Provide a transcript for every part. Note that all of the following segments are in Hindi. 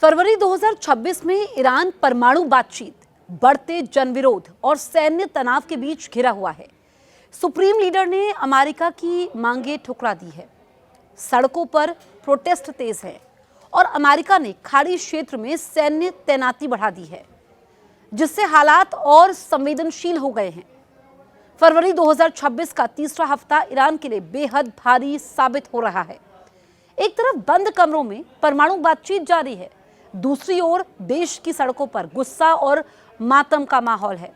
फरवरी 2026 में ईरान परमाणु बातचीत, बढ़ते जनविरोध और सैन्य तनाव के बीच घिरा हुआ है। सुप्रीम लीडर ने अमेरिका की मांगे ठुकरा दी है। सड़कों पर प्रोटेस्ट तेज है और अमेरिका ने खाड़ी क्षेत्र में सैन्य तैनाती बढ़ा दी है, जिससे हालात और संवेदनशील हो गए हैं। फरवरी 2026 का तीसरा हफ्ता ईरान के लिए बेहद भारी साबित हो रहा है। एक तरफ बंद कमरों में परमाणु बातचीत जारी है, दूसरी ओर देश की सड़कों पर गुस्सा और मातम का माहौल है।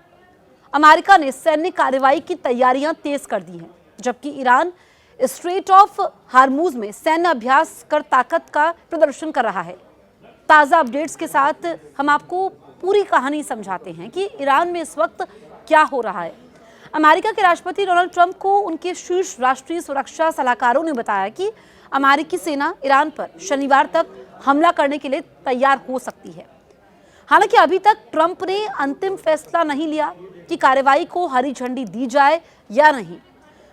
अमेरिका ने सैन्य कार्रवाई की तैयारियां तेज कर दी हैं, जबकि ईरान स्ट्रेट ऑफ हार्मूज में सैन्य अभ्यास कर ताकत का प्रदर्शन कर रहा है। ताज़ा अपडेट्स के साथ हम आपको पूरी कहानी समझाते हैं कि ईरान में इस वक्त क्या हो रहा है। अमेरिका के राष्ट्रपति डोनाल्ड ट्रंप को उनके शीर्ष राष्ट्रीय सुरक्षा सलाहकारों ने बताया कि अमेरिकी सेना ईरान पर शनिवार तक हमला करने के लिए तैयार हो सकती है। हालांकि अभी तक ट्रंप ने अंतिम फैसला नहीं लिया कि कार्रवाई को हरी झंडी दी जाए या नहीं।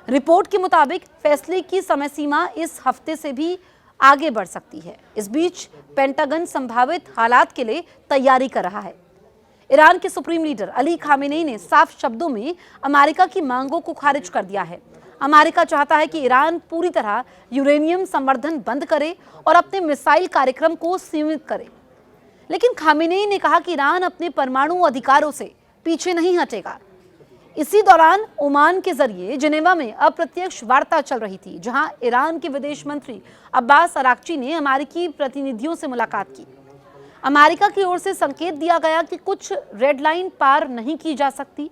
रिपोर्ट के मुताबिक फैसले की समय सीमा इस हफ्ते से भी आगे बढ़ सकती है। इस बीच पेंटागन संभावित हालात के लिए तैयारी कर रहा है। ईरान के सुप्रीम लीडर अली खामेनेई ने साफ शब्दों में अमेरिका की मांगों को खारिज कर दिया है। अमेरिका चाहता है कि ईरान पूरी तरह यूरेनियम संवर्धन बंद करे और अपने मिसाइल कार्यक्रम को सीमित करे। लेकिन खामेनेई ने कहा कि ईरान अपने परमाणु अधिकारों से पीछे नहीं हटेगा। इसी दौरान ओमान के जरिए जिनेवा में अप्रत्यक्ष वार्ता चल रही थी, जहां ईरान के विदेश मंत्री अब्बास अराक्ची ने अमेरिकी प्रतिनिधियों से मुलाकात की। अमेरिका की ओर से संकेत दिया गया कि कुछ रेड लाइन पार नहीं की जा सकती।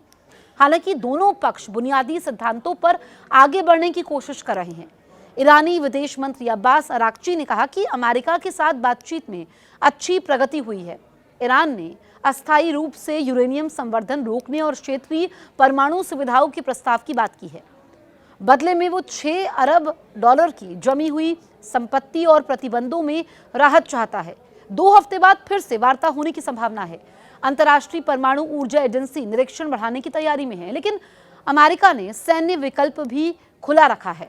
हालांकि दोनों पक्ष बुनियादी सिद्धांतों पर आगे बढ़ने की कोशिश कर रहे हैं। ईरानी विदेश मंत्री अब्बास अराक्ची ने कहा कि अमेरिका के साथ बातचीत में अच्छी प्रगति हुई है। ईरान ने अस्थायी रूप से यूरेनियम संवर्धन रोकने और क्षेत्रीय परमाणु सुविधाओं के प्रस्ताव की बात की है। बदले में वो 6 अरब डॉलर की जमी हुई संपत्ति और प्रतिबंधों में राहत चाहता है। 2 हफ्ते बाद फिर से वार्ता होने की संभावना है। अंतर्राष्ट्रीय परमाणु ऊर्जा एजेंसी निरीक्षण बढ़ाने की तैयारी में है, लेकिन अमेरिका ने सैन्य विकल्प भी खुला रखा है।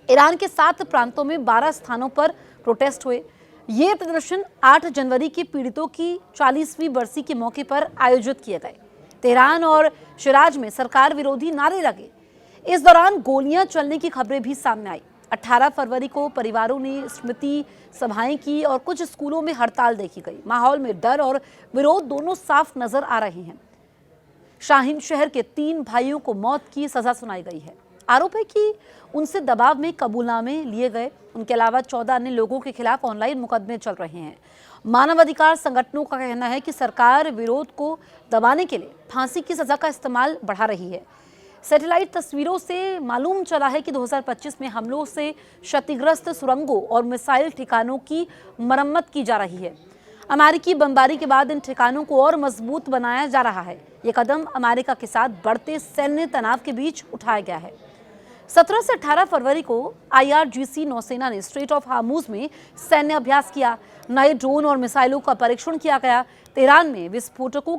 ईरान के 7 प्रांतों में 12 स्थानों पर प्रोटेस्ट हुए। ये प्रदर्शन 8 जनवरी के पीड़ितों की 40वीं बरसी के मौके पर आयोजित किए गए। तेहरान और शिराज में सरकार विरोधी नारे लगे। इस दौरान गोलियां चलने की खबरें भी सामने आई। 18 फरवरी को परिवारों ने स्मृति सभाएं की और कुछ स्कूलों में हड़ताल देखी गई। माहौल में डर और विरोध दोनों साफ नजर आ रहे हैं। शाहीन शहर के 3 भाइयों को मौत की सजा सुनाई गई है। आरोप है कि उनसे दबाव में कबूलनामे लिए गए। उनके अलावा 14 अन्य लोगों के खिलाफ ऑनलाइन मुकदमे चल रहे हैं। मानवाधिकार संगठनों का कहना है कि सरकार विरोध को दबाने के लिए फांसी की सजा का इस्तेमाल बढ़ा रही है। सैटेलाइट तस्वीरों से मालूम चला है कि 2025 में हमलों से क्षतिग्रस्त सुरंगों और मिसाइल ठिकानों की मरम्मत की जा रही है। अमेरिकी बमबारी के बाद इन ठिकानों को और मजबूत बनाया जा रहा है। ये कदम अमेरिका के साथ बढ़ते सैन्य तनाव के बीच उठाया गया है। 17 से 18 फरवरी को IRGC नौसेना ने स्ट्रेट ऑफ हार्मूज में सैन्य अभ्यास किया। नए ड्रोन और मिसाइलों का परीक्षण किया गया। तेहरान में विस्फोटों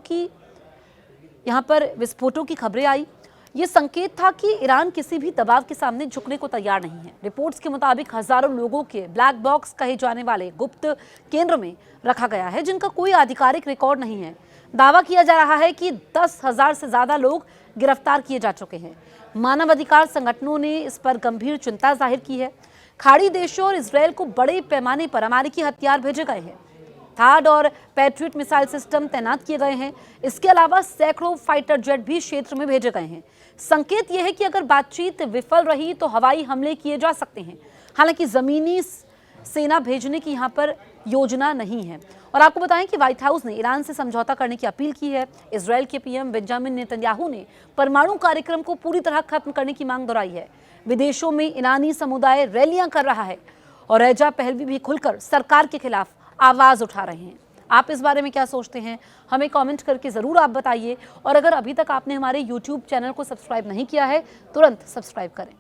की खबरें आई। ये संकेत था कि ईरान किसी भी दबाव के सामने झुकने को तैयार नहीं है। रिपोर्ट्स के मुताबिक हजारों लोगों के ब्लैक बॉक्स कहे जाने वाले गुप्त केंद्र में रखा गया है, जिनका कोई आधिकारिक रिकॉर्ड नहीं है। दावा किया जा रहा है कि 10,000 से ज्यादा लोग गिरफ्तार किए जा चुके हैं। मानवाधिकार संगठनों ने इस पर गंभीर चिंता जाहिर की है। खाड़ी देशों और इसराइल को बड़े पैमाने पर अमेरिकी हथियार भेजे गए हैं। थाड और पैट्रियट मिसाइल सिस्टम तैनात किए गए हैं। इसके अलावा सैकड़ों फाइटर जेट भी क्षेत्र में भेजे गए हैं। संकेत यह है कि अगर बातचीत विफल रही तो हवाई हमले किए जा सकते हैं। हालांकि जमीनी सेना भेजने की यहां पर योजना नहीं है। और आपको बताएं कि व्हाइट हाउस ने ईरान से समझौता करने की अपील की है। इजरायल के पीएम बेंजामिन नेतन्याहू ने परमाणु कार्यक्रम को पूरी तरह खत्म करने की मांग दोहराई है। विदेशों में ईरानी समुदाय रैलियां कर रहा है और रजा पहलवी भी खुलकर सरकार के खिलाफ आवाज उठा रहे हैं। आप इस बारे में क्या सोचते हैं, हमें कमेंट करके ज़रूर आप बताइए। और अगर अभी तक आपने हमारे YouTube चैनल को सब्सक्राइब नहीं किया है, तुरंत सब्सक्राइब करें।